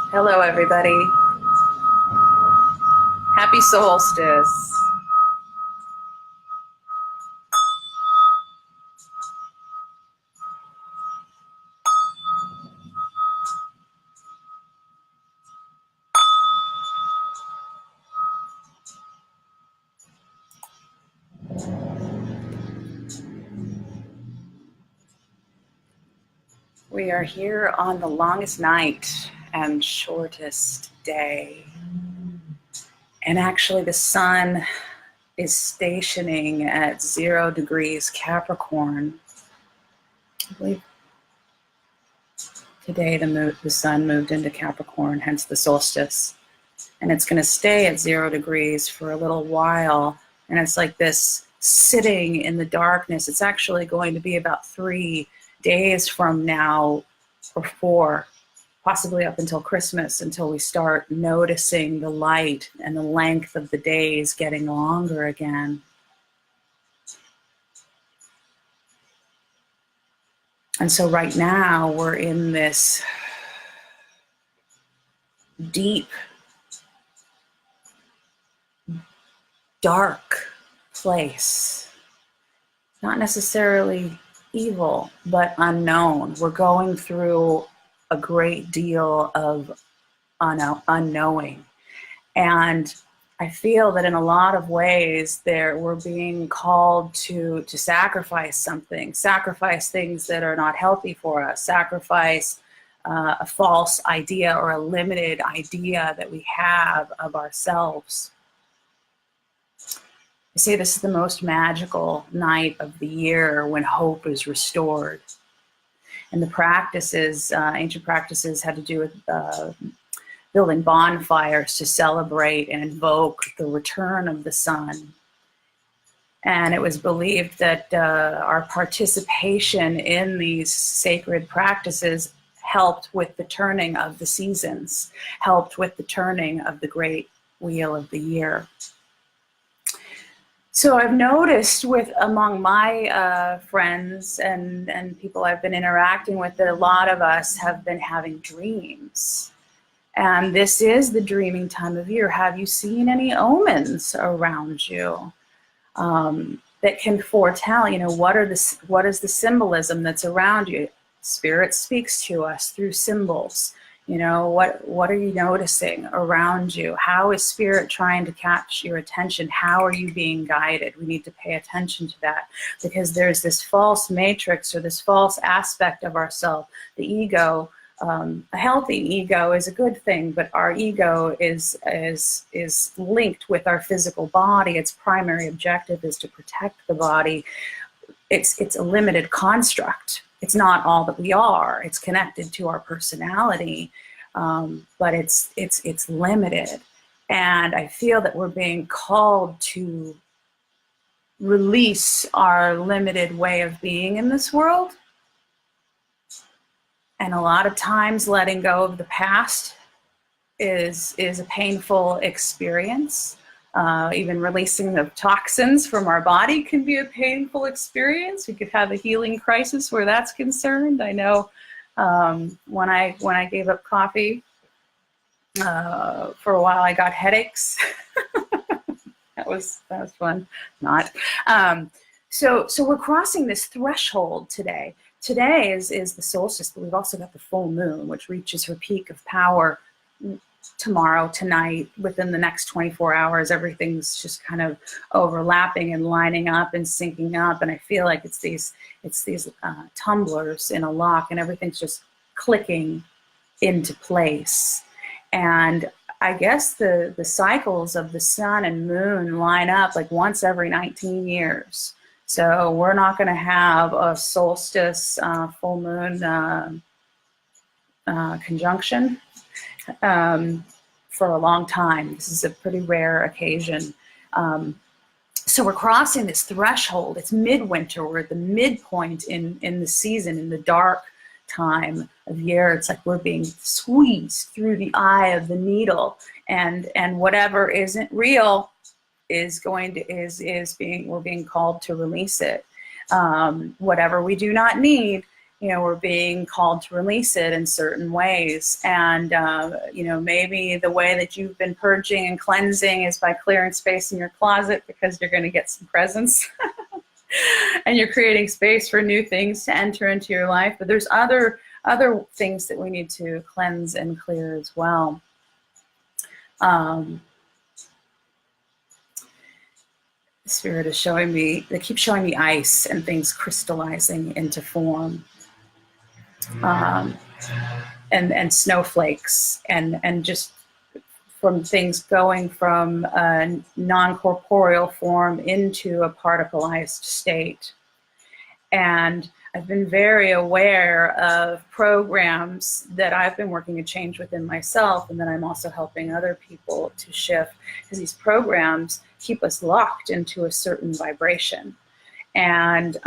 Hello, everybody. Happy solstice. We are here on the longest night and shortest day. And actually, the sun is stationing at 0 degrees Capricorn. I believe today the sun moved into Capricorn, hence the solstice. And it's going to stay at 0 degrees for a little while. And it's like this sitting in the darkness. It's actually going to be about 3 days from now, or 4, possibly up until Christmas, until we start noticing the light and the length of the days getting longer again. And so right now we're in this deep, dark place. Not necessarily evil, but unknown. We're going through a great deal of unknowing. And I feel that in a lot of ways we're being called to sacrifice something, sacrifice things that are not healthy for us, sacrifice a false idea or a limited idea that we have of ourselves. I say this is the most magical night of the year when hope is restored. And the practices, ancient practices, had to do with building bonfires to celebrate and invoke the return of the sun. And it was believed that our participation in these sacred practices helped with the turning of the seasons, helped with the turning of the great wheel of the year. So I've noticed among my friends and people I've been interacting with that a lot of us have been having dreams. And this is the dreaming time of year. Have you seen any omens around you that can foretell, what is the symbolism that's around you? Spirit speaks to us through symbols. What are you noticing around you? How is spirit trying to catch your attention? How are you being guided? We need to pay attention to that, because there's this false matrix or this false aspect of ourselves, the ego. A healthy ego is a good thing, but our ego is linked with our physical body. Its primary objective is to protect the body. It's a limited construct. It's not all that we are. It's connected to our personality, but it's limited. And I feel that we're being called to release our limited way of being in this world. And a lot of times letting go of the past is a painful experience. Even releasing the toxins from our body can be a painful experience. We could have a healing crisis where that's concerned. I know when I gave up coffee for a while, I got headaches. that was fun. Not. So we're crossing this threshold today. Today is the solstice, but we've also got the full moon, which reaches her peak of power tomorrow, tonight, within the next 24 hours. Everything's just kind of overlapping and lining up and syncing up. And I feel like it's these tumblers in a lock, and everything's just clicking into place. And I guess the cycles of the sun and moon line up like once every 19 years. So we're not going to have a solstice full moon conjunction for a long time. This is a pretty rare occasion. So we're crossing this threshold. It's midwinter. We're at the midpoint in the season, in the dark time of year. It's like we're being squeezed through the eye of the needle, and whatever isn't real we're being called to release it. Whatever we do not need we're being called to release it in certain ways. And, maybe the way that you've been purging and cleansing is by clearing space in your closet because you're going to get some presents and you're creating space for new things to enter into your life. But there's other things that we need to cleanse and clear as well. Spirit is showing me, they keep showing me ice and things crystallizing into form. And snowflakes and just from things going from a non-corporeal form into a particleized state. And I've been very aware of programs that I've been working to change within myself, and then I'm also helping other people to shift, because these programs keep us locked into a certain vibration. And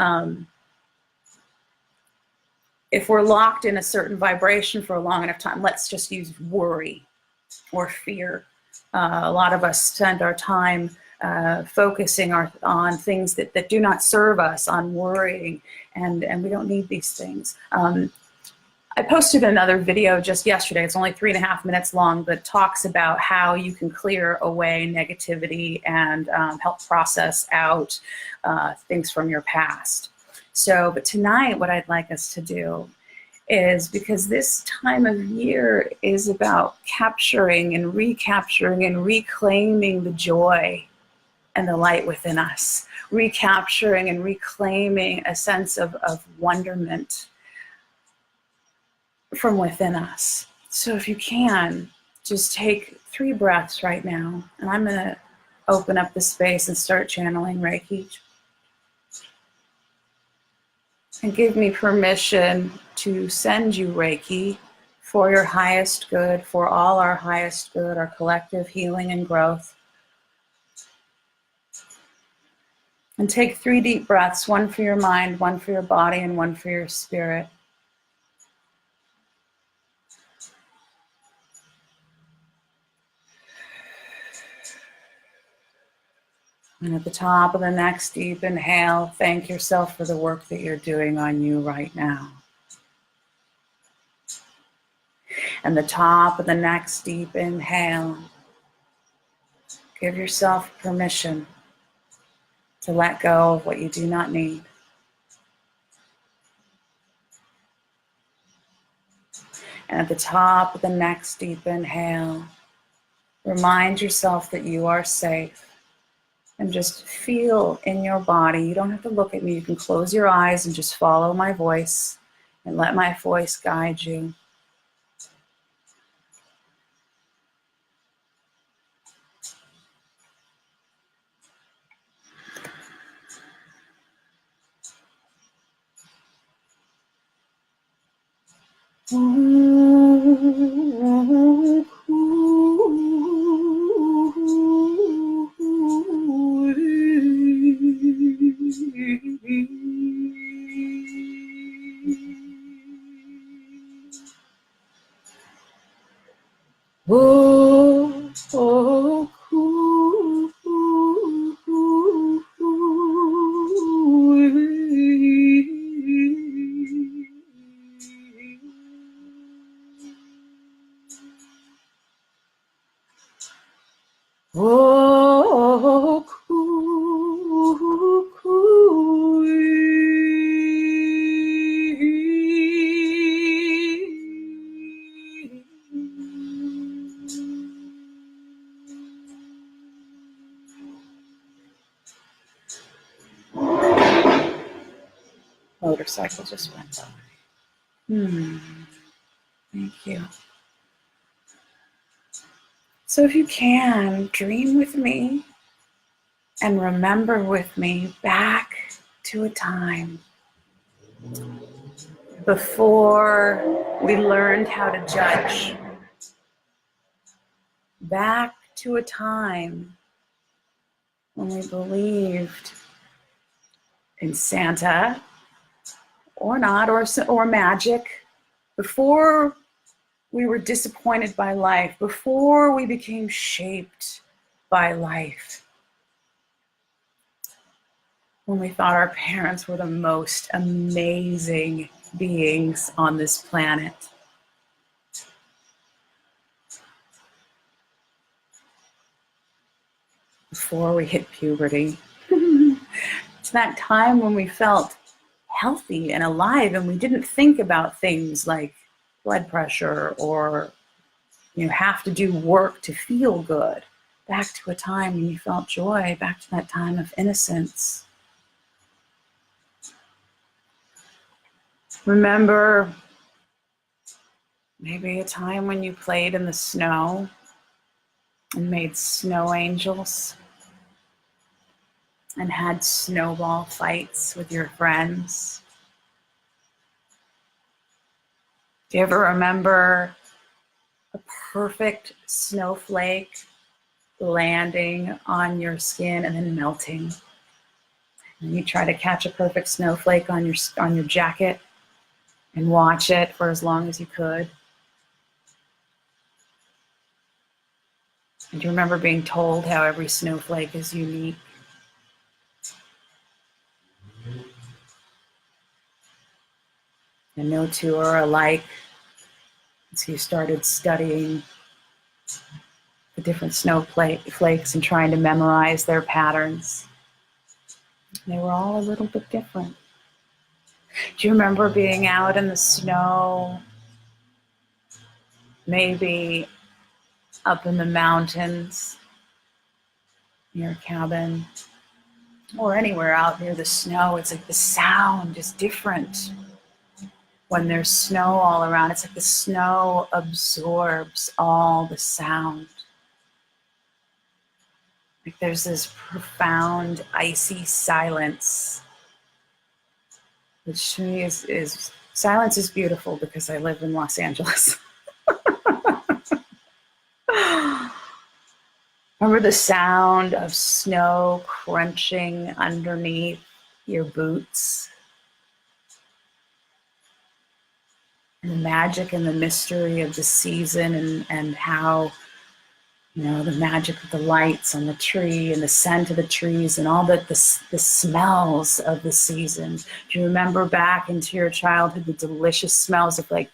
if we're locked in a certain vibration for a long enough time, let's just use worry or fear. A lot of us spend our time focusing on things that do not serve us, on worrying, and we don't need these things. I posted another video just yesterday. It's only 3.5 minutes long, but talks about how you can clear away negativity and help process out things from your past. So, but tonight what I'd like us to do is, because this time of year is about capturing and recapturing and reclaiming the joy and the light within us, recapturing and reclaiming a sense of wonderment from within us. So if you can, just take 3 breaths right now, and I'm going to open up the space and start channeling Reiki. And give me permission to send you Reiki for your highest good, for all our highest good, our collective healing and growth. And take 3 deep breaths, 1 for your mind, 1 for your body, and 1 for your spirit. And at the top of the next deep inhale, thank yourself for the work that you're doing on you right now. And the top of the next deep inhale, give yourself permission to let go of what you do not need. And at the top of the next deep inhale, remind yourself that you are safe. And just feel in your body. You don't have to look at me. You can close your eyes and just follow my voice and let my voice guide you. Motorcycle just went by. Thank you. So if you can, dream with me and remember with me back to a time before we learned how to judge. Back to a time when we believed in Santa or not, or magic, before we were disappointed by life, before we became shaped by life, when we thought our parents were the most amazing beings on this planet. Before we hit puberty. It's that time when we felt healthy and alive and we didn't think about things like blood pressure or have to do work to feel good. Back to a time when you felt joy, back to that time of innocence. Remember maybe a time when you played in the snow and made snow angels and had snowball fights with your friends. Do you ever remember a perfect snowflake landing on your skin and then melting? And you try to catch a perfect snowflake on your jacket and watch it for as long as you could. And do you remember being told how every snowflake is unique? And no two are alike. So you started studying the different snowflakes and trying to memorize their patterns. They were all a little bit different. Do you remember being out in the snow, maybe up in the mountains, near a cabin, or anywhere out near the snow? It's like the sound is different when there's snow all around. It's like the snow absorbs all the sound. Like there's this profound, icy silence, which to me is silence is beautiful because I live in Los Angeles. Remember the sound of snow crunching underneath your boots? And the magic and the mystery of the season and how, the magic of the lights on the tree and the scent of the trees and all the smells of the season. Do you remember back into your childhood the delicious smells of like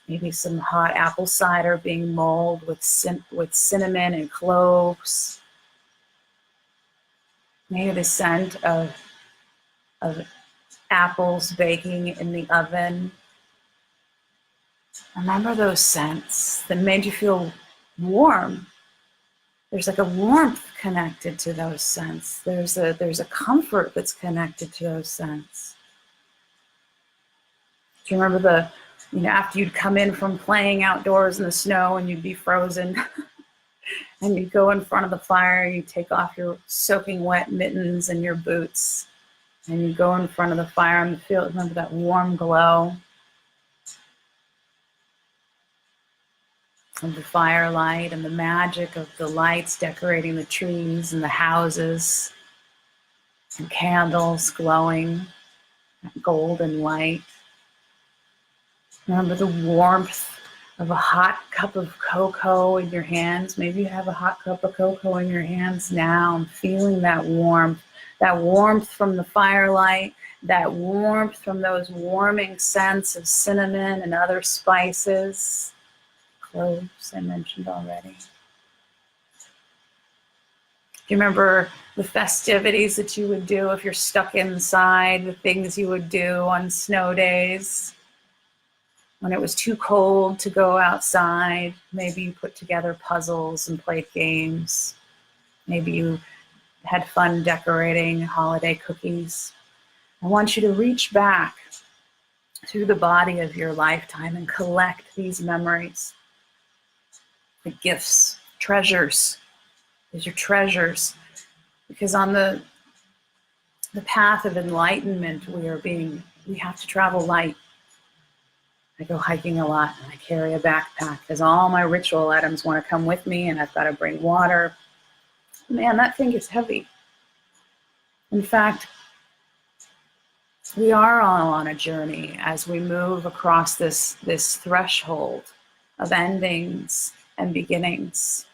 maybe some hot apple cider being mulled with cinnamon and cloves? Maybe the scent of apples baking in the oven. Remember those scents that made you feel warm. There's like a warmth connected to those scents. There's a comfort that's connected to those scents. Do you remember after you'd come in from playing outdoors in the snow and you'd be frozen and you'd go in front of the fire, you'd take off your soaking wet mittens and your boots and you'd go in front of the fire and remember that warm glow of the firelight and the magic of the lights decorating the trees and the houses and candles glowing that golden light. Remember the warmth of a hot cup of cocoa in your hands. Maybe you have a hot cup of cocoa in your hands now. I'm feeling that warmth from the firelight, that warmth from those warming scents of cinnamon and other spices. Cloves, I mentioned already. Do you remember the festivities that you would do if you're stuck inside, the things you would do on snow days? When it was too cold to go outside, maybe you put together puzzles and played games. Maybe you had fun decorating holiday cookies. I want you to reach back through the body of your lifetime and collect these memories. The gifts, treasures. These are treasures. Because on the path of enlightenment, we have to travel light. I go hiking a lot and I carry a backpack because all my ritual items want to come with me and I've got to bring water. Man, that thing is heavy. In fact, we are all on a journey as we move across this threshold of endings and beginnings.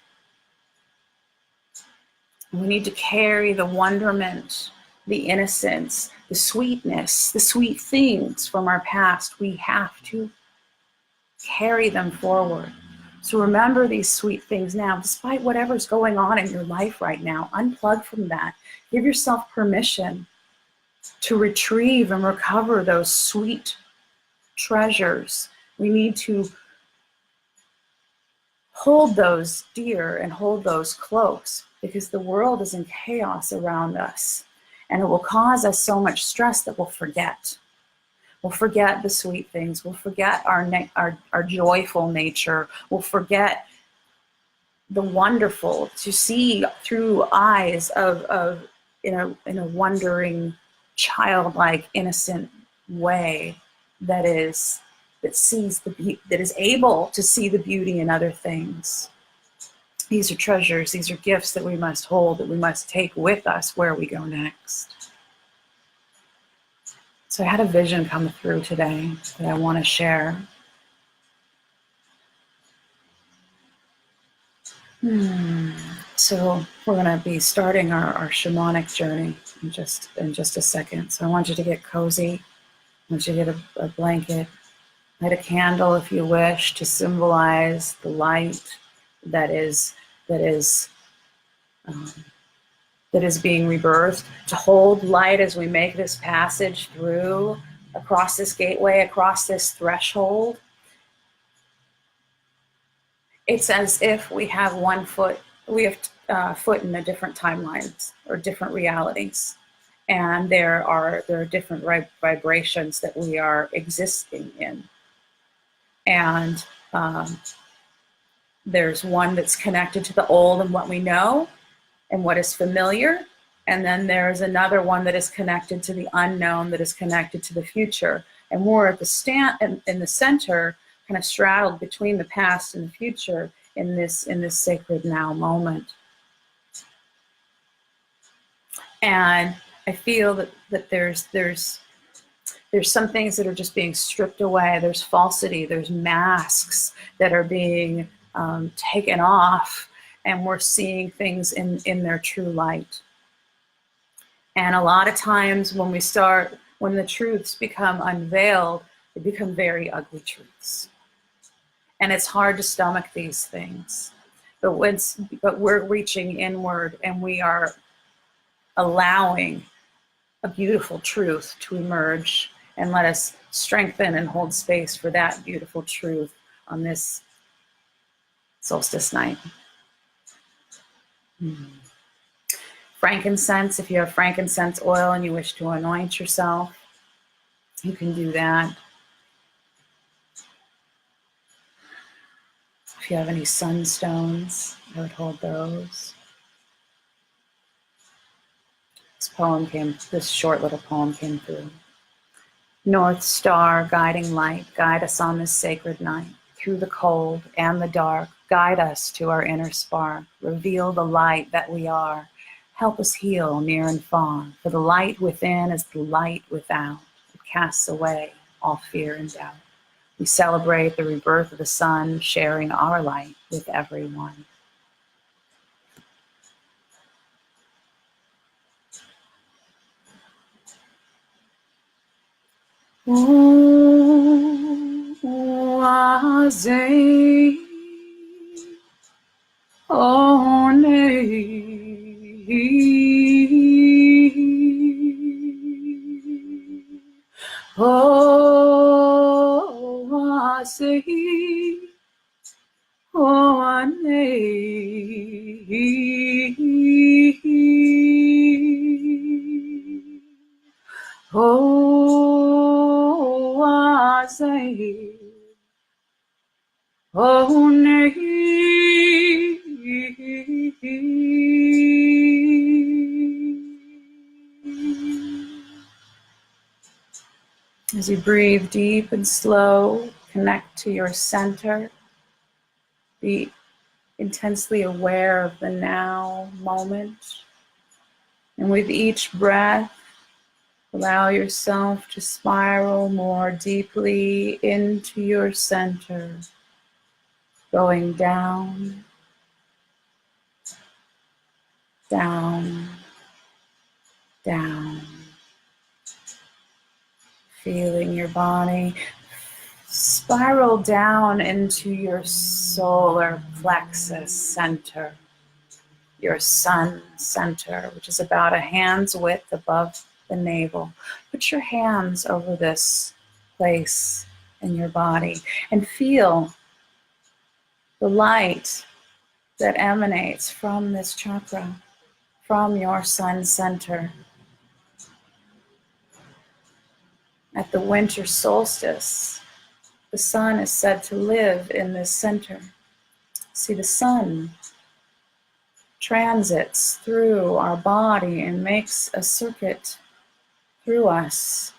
We need to carry the wonderment the innocence, the sweetness, the sweet things from our past. We have to carry them forward. So remember these sweet things now, despite whatever's going on in your life right now. Unplug from that. Give yourself permission to retrieve and recover those sweet treasures. We need to hold those dear and hold those close, because the world is in chaos around us, and it will cause us so much stress that we'll forget. We'll forget the sweet things. We'll forget our joyful nature. We'll forget the wonderful, to see through eyes of in a wondering, childlike, innocent way that is able to see the beauty in other things. These are treasures. These are gifts that we must hold, that we must take with us where we go next. So I had a vision come through today that I want to share. So we're going to be starting our shamanic journey in just a second. So I want you to get cozy. I want you to get a blanket, light a candle if you wish, to symbolize the light that is being rebirthed, to hold light as we make this passage through, across this gateway, across this threshold. It's as if we have foot in the different timelines or different realities, and there are different vibrations that we are existing in, and there's one that's connected to the old and what we know and what is familiar, and then there's another one that is connected to the unknown, that is connected to the future, and we're at the in the center, kind of straddled between the past and the future in this sacred now moment. And I feel that there's some things that are just being stripped away. There's falsity, there's masks that are being taken off, and we're seeing things in their true light. And a lot of times when the truths become unveiled, they become very ugly truths. And it's hard to stomach these things. But we're reaching inward, and we are allowing a beautiful truth to emerge, and let us strengthen and hold space for that beautiful truth on this solstice night. Frankincense, if you have frankincense oil and you wish to anoint yourself, you can do that. If you have any sunstones, I would hold those. This short little poem came through. North Star, guiding light, guide us on this sacred night. Through the cold and the dark, guide us to our inner spark. Reveal the light that we are. Help us heal near and far. For the light within is the light without. It casts away all fear and doubt. We celebrate the rebirth of the sun, sharing our light with everyone. As you breathe deep and slow, connect to your center. Be intensely aware of the now moment. And with each breath, allow yourself to spiral more deeply into your center, going down, down, down. Feeling your body spiral down into your solar plexus center, your sun center, which is about a hand's width above the navel. Put your hands over this place in your body and feel the light that emanates from this chakra, from your sun center. At the winter solstice, the sun is said to live in this center. See, the sun transits through our body and makes a circuit through us.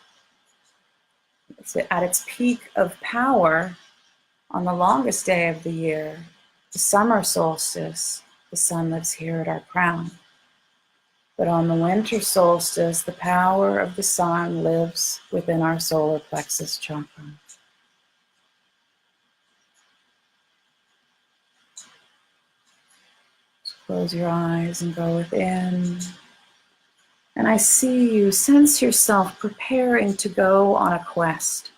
It's at its peak of power on the longest day of the year, the summer solstice. The sun lives here at our crown. But on the winter solstice, the power of the sun lives within our solar plexus chakra. So close your eyes and go within. And I see you, sense yourself preparing to go on a quest.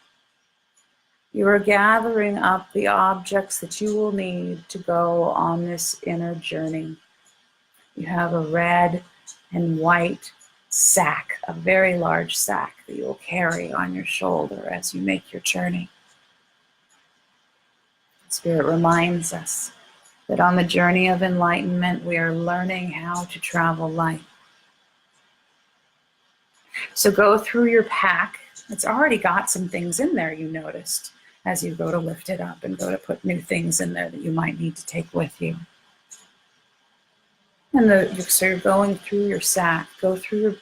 You are gathering up the objects that you will need to go on this inner journey. You have a red and white sack, a very large sack that you will carry on your shoulder as you make your journey. Spirit reminds us that on the journey of enlightenment, we are learning how to travel light. So go through your pack. It's already got some things in there, you noticed, as you go to lift it up and go to put new things in there that you might need to take with you. And so you're going through your sack, go through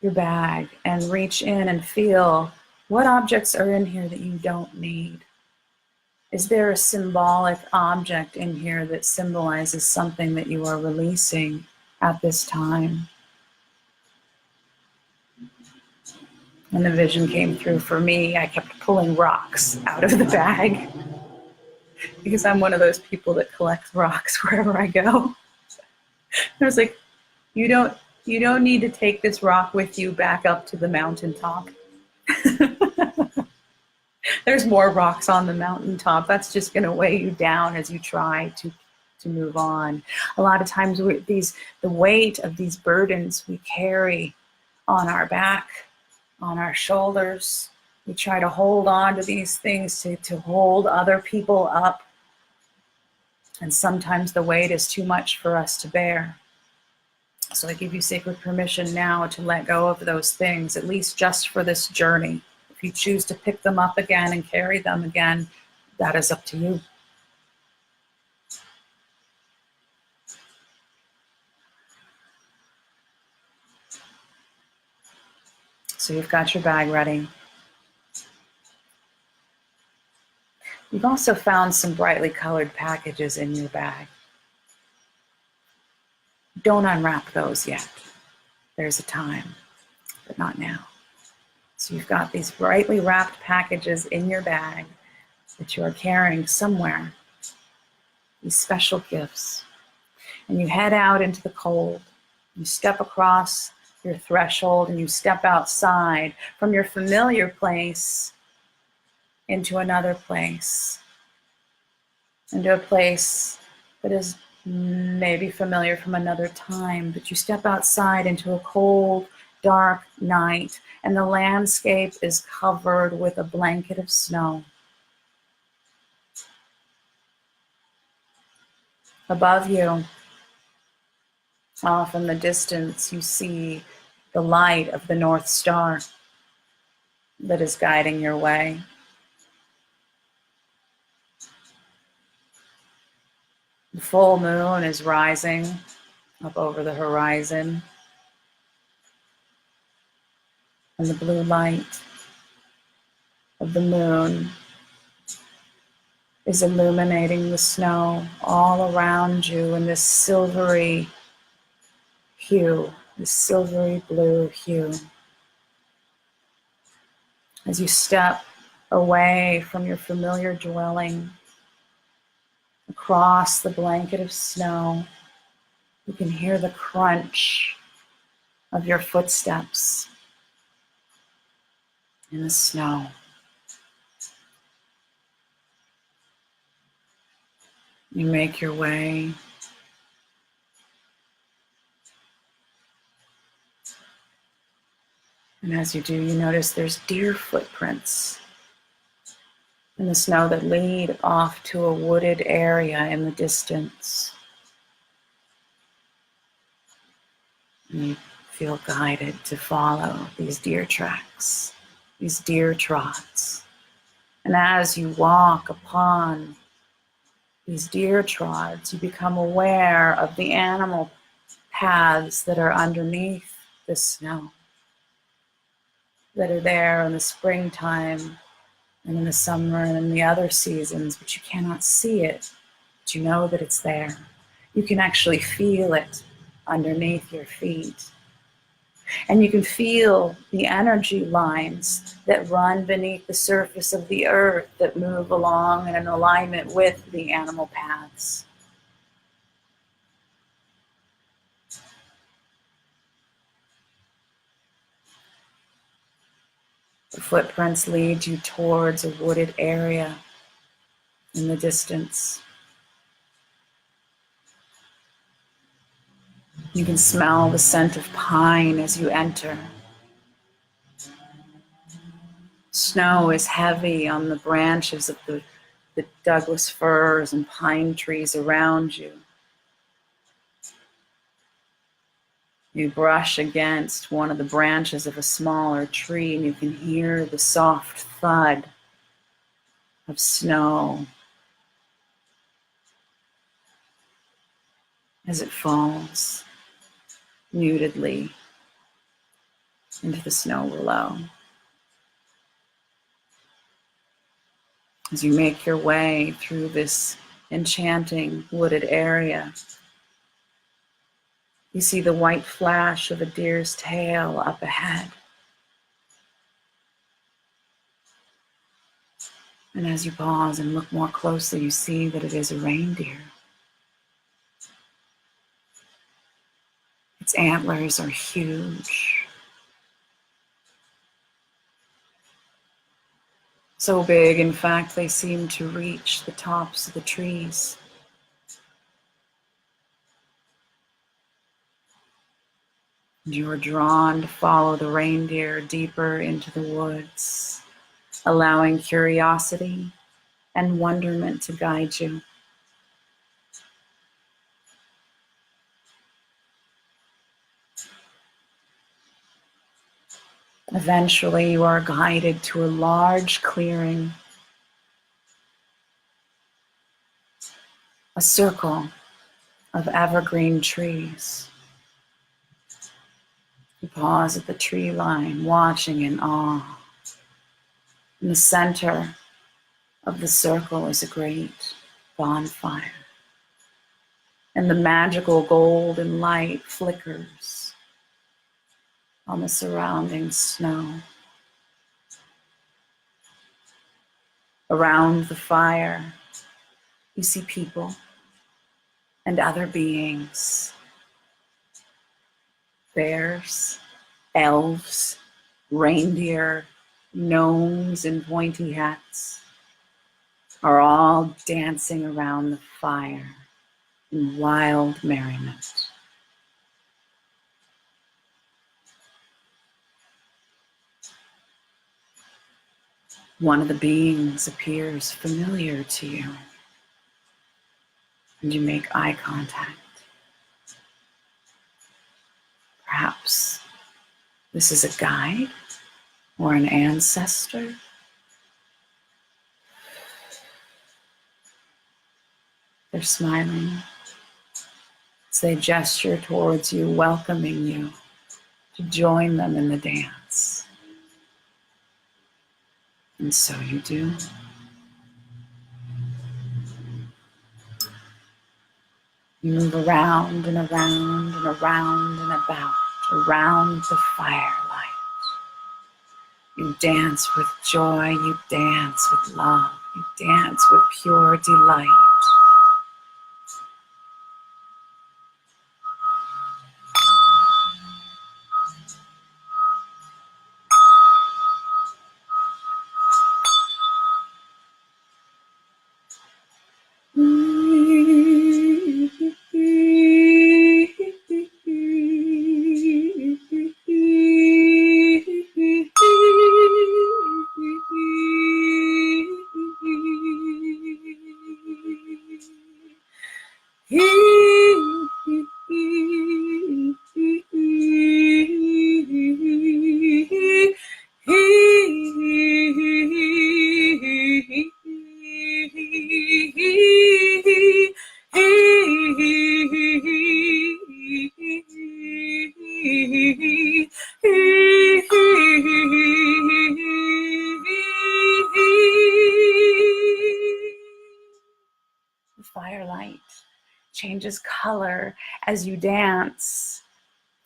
your bag and reach in and feel what objects are in here that you don't need. Is there a symbolic object in here that symbolizes something that you are releasing at this time? And the vision came through for me. I kept pulling rocks out of the bag because I'm one of those people that collects rocks wherever I go. I was like, you don't need to take this rock with you back up to the mountaintop. There's more rocks on the mountaintop. That's just going to weigh you down as you try to move on. A lot of times the weight of these burdens we carry on our back, on our shoulders. We try to hold on to these things to hold other people up. And sometimes the weight is too much for us to bear. So I give you sacred permission now to let go of those things, at least just for this journey. If you choose to pick them up again and carry them again, that is up to you. So you've got your bag ready. You've also found some brightly colored packages in your bag. Don't unwrap those yet. There's a time, but not now. So you've got these brightly wrapped packages in your bag that you are carrying somewhere, these special gifts. And you head out into the cold. You step across your threshold and you step outside from your familiar place into another place, into a place that is maybe familiar from another time, but you step outside into a cold, dark night, and the landscape is covered with a blanket of snow. Above you, off in the distance, you see the light of the North Star that is guiding your way. The full moon is rising up over the horizon, and the blue light of the moon is illuminating the snow all around you in this silvery hue, this silvery blue hue. As you step away from your familiar dwelling, across the blanket of snow, you can hear the crunch of your footsteps in the snow. You make your way and as you do, you notice there's deer footprints in the snow that lead off to a wooded area in the distance. And you feel guided to follow these deer tracks, these deer trots. And as you walk upon these deer trots, you become aware of the animal paths that are underneath the snow, that are there in the springtime and in the summer and in the other seasons, but you cannot see it, but you know that it's there. You can actually feel it underneath your feet. And you can feel the energy lines that run beneath the surface of the earth that move along in an alignment with the animal paths. The footprints lead you towards a wooded area in the distance. You can smell the scent of pine as you enter. Snow is heavy on the branches of the Douglas firs and pine trees around you. You brush against one of the branches of a smaller tree and you can hear the soft thud of snow as it falls mutedly into the snow below. As you make your way through this enchanting wooded area, you see the white flash of a deer's tail up ahead. And as you pause and look more closely, you see that it is a reindeer. Its antlers are huge. So big, in fact, they seem to reach the tops of the trees. And you are drawn to follow the reindeer deeper into the woods, allowing curiosity and wonderment to guide you. Eventually, you are guided to a large clearing, a circle of evergreen trees. You pause at the tree line, watching in awe. In the center of the circle is a great bonfire, and the magical golden light flickers on the surrounding snow. Around the fire, you see people and other beings. Bears, elves, reindeer, gnomes in pointy hats are all dancing around the fire in wild merriment. One of the beings appears familiar to you, and you make eye contact. Perhaps this is a guide or an ancestor. They're smiling as they gesture towards you, welcoming you to join them in the dance. And so you do. You move around and around and around and about, around the firelight. You dance with joy, you dance with love, you dance with pure delight. changes color as you dance,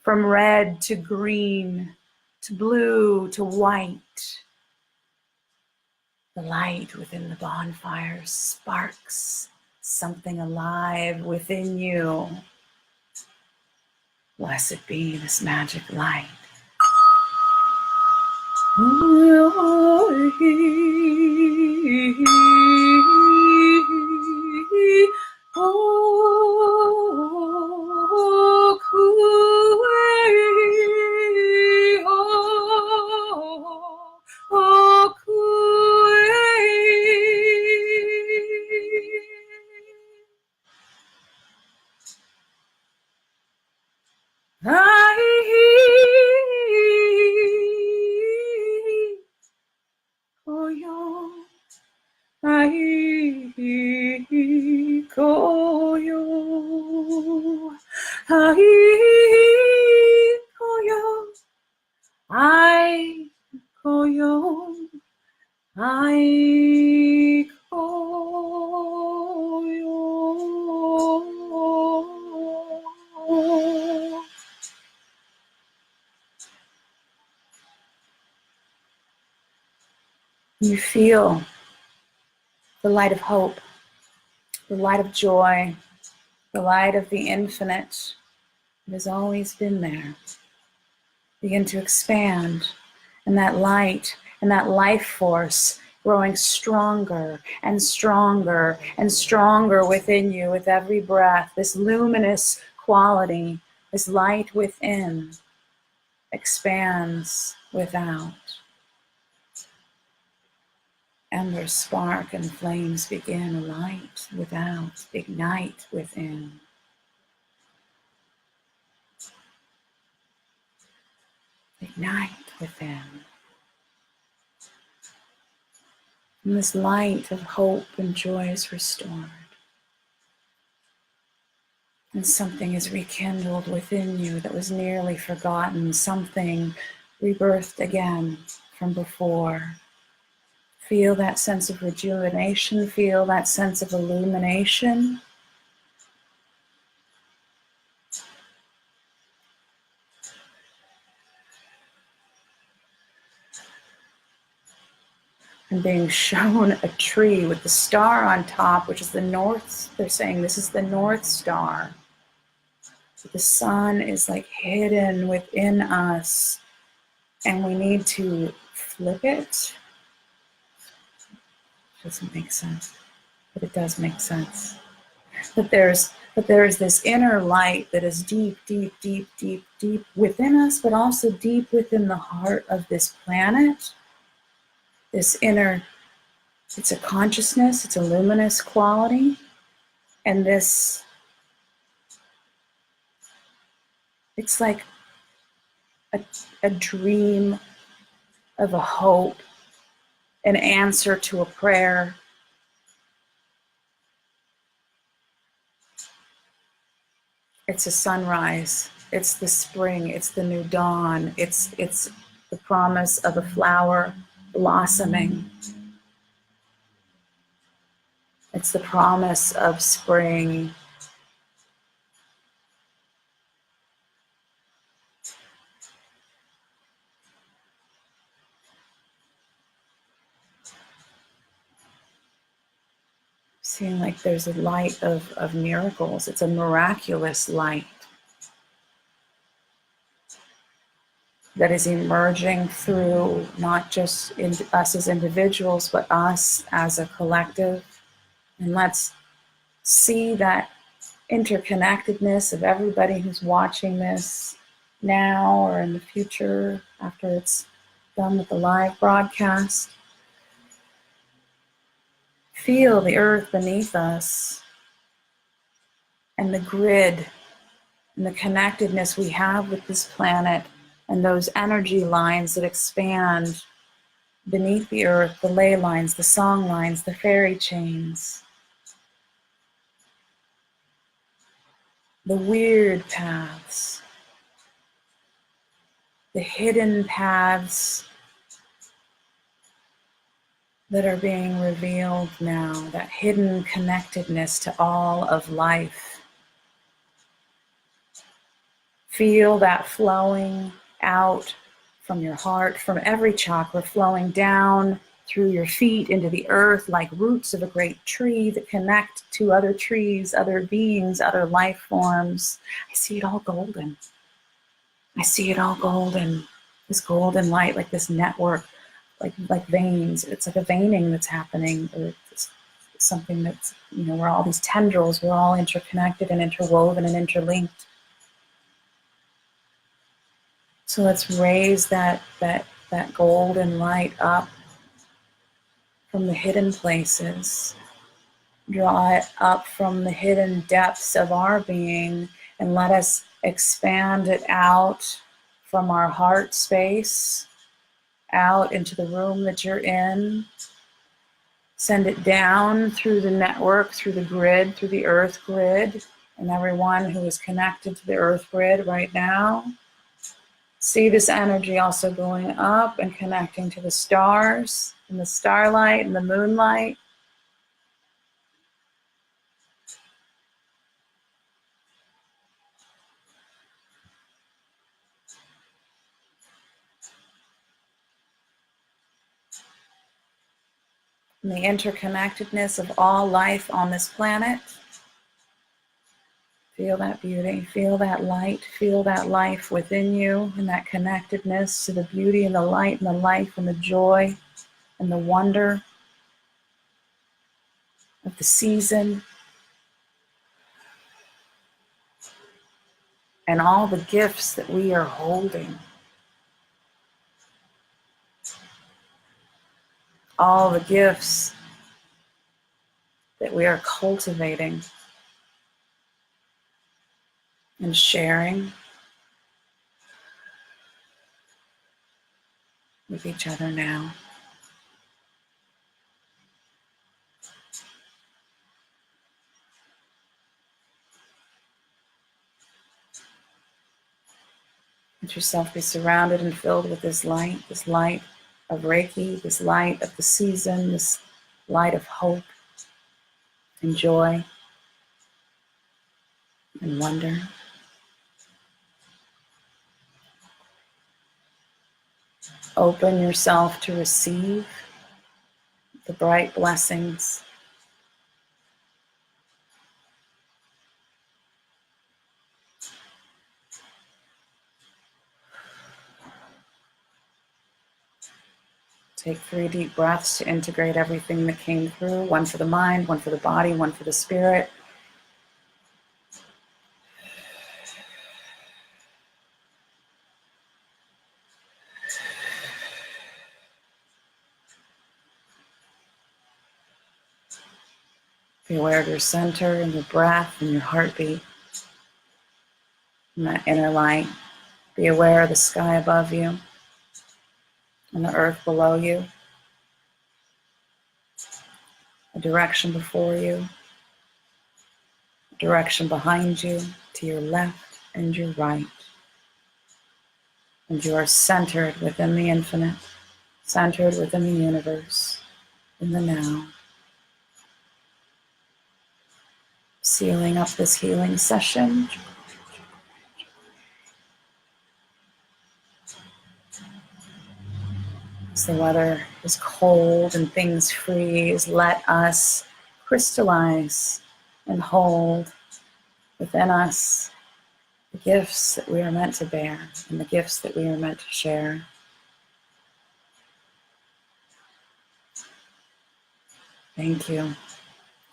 from red to green to blue to white. The light within the bonfire sparks something alive within you. Blessed be this magic light. You feel the light of hope, the light of joy, the light of the infinite that has always been there. Begin to expand, and that light and that life force growing stronger and stronger and stronger within you with every breath. This luminous quality, this light within, expands without. Embers spark and flames begin alight without, ignite within. Ignite within. And this light of hope and joy is restored. And something is rekindled within you that was nearly forgotten, something rebirthed again from before. Feel that sense of rejuvenation, feel that sense of illumination. And being shown a tree with the star on top, which is the north, they're saying this is the North Star. So the sun is like hidden within us, and we need to flip it. Doesn't make sense, but it does make sense. That there is this inner light that is deep, deep, deep, deep, deep within us, but also deep within the heart of this planet. This inner, it's a consciousness, it's a luminous quality, and this, it's like a dream of a hope, an answer to a prayer. It's a sunrise, it's the spring, it's the new dawn, it's the promise of a flower blossoming. It's the promise of spring. Seeing like there's a light of miracles. It's a miraculous light that is emerging through not just in us as individuals, but us as a collective. And let's see that interconnectedness of everybody who's watching this now or in the future after it's done with the live broadcast. Feel the earth beneath us and the grid and the connectedness we have with this planet and those energy lines that expand beneath the earth, the ley lines, the song lines, the fairy chains, the weird paths, the hidden paths that are being revealed now, that hidden connectedness to all of life. Feel that flowing out from your heart, from every chakra, flowing down through your feet into the earth like roots of a great tree that connect to other trees, other beings, other life forms. I see it all golden. I see it all golden. This golden light, like this network, like veins. It's like a veining that's happening, or it's something that's, we're all these tendrils, we're all interconnected and interwoven and interlinked. So let's raise that golden light up from the hidden places. Draw it up from the hidden depths of our being, and let us expand it out from our heart space, out into the room that you're in. Send it down through the network, through the grid, through the earth grid, and everyone who is connected to the earth grid right now. See this energy also going up and connecting to the stars and the starlight and the moonlight. And the interconnectedness of all life on this planet. Feel that beauty, feel that light, feel that life within you, and that connectedness to the beauty and the light and the life and the joy and the wonder of the season. And all the gifts that we are holding. All the gifts that we are cultivating and sharing with each other now. Let yourself be surrounded and filled with this light of Reiki, this light of the season, this light of hope and joy and wonder. Open yourself to receive the bright blessings. Take 3 deep breaths to integrate everything that came through. 1 for the mind, 1 for the body, 1 for the spirit. Be aware of your center and your breath and your heartbeat and that inner light. Be aware of the sky above you and the earth below you, a direction before you, a direction behind you, to your left and your right. And you are centered within the infinite, centered within the universe, in the now. Sealing up this healing session. As the weather is cold and things freeze, let us crystallize and hold within us the gifts that we are meant to bear and the gifts that we are meant to share. Thank you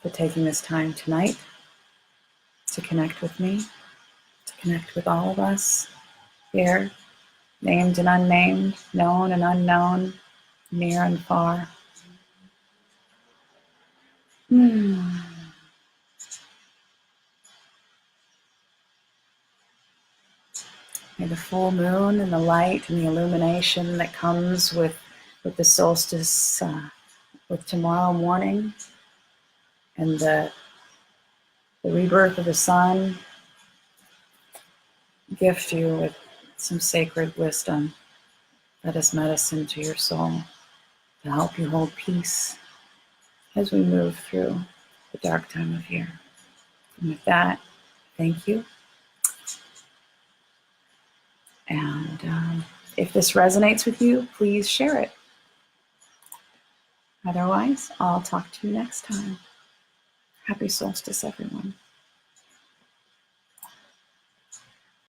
for taking this time tonight to connect with me, to connect with all of us here, named and unnamed, known and unknown, near and far. May the full moon and the light and the illumination that comes with the solstice, with tomorrow morning, and the rebirth of the sun, gift you with some sacred wisdom that is medicine to your soul, to help you hold peace as we move through the dark time of year. And with that, thank you. And if this resonates with you, please share it. Otherwise, I'll talk to you next time. Happy solstice, everyone.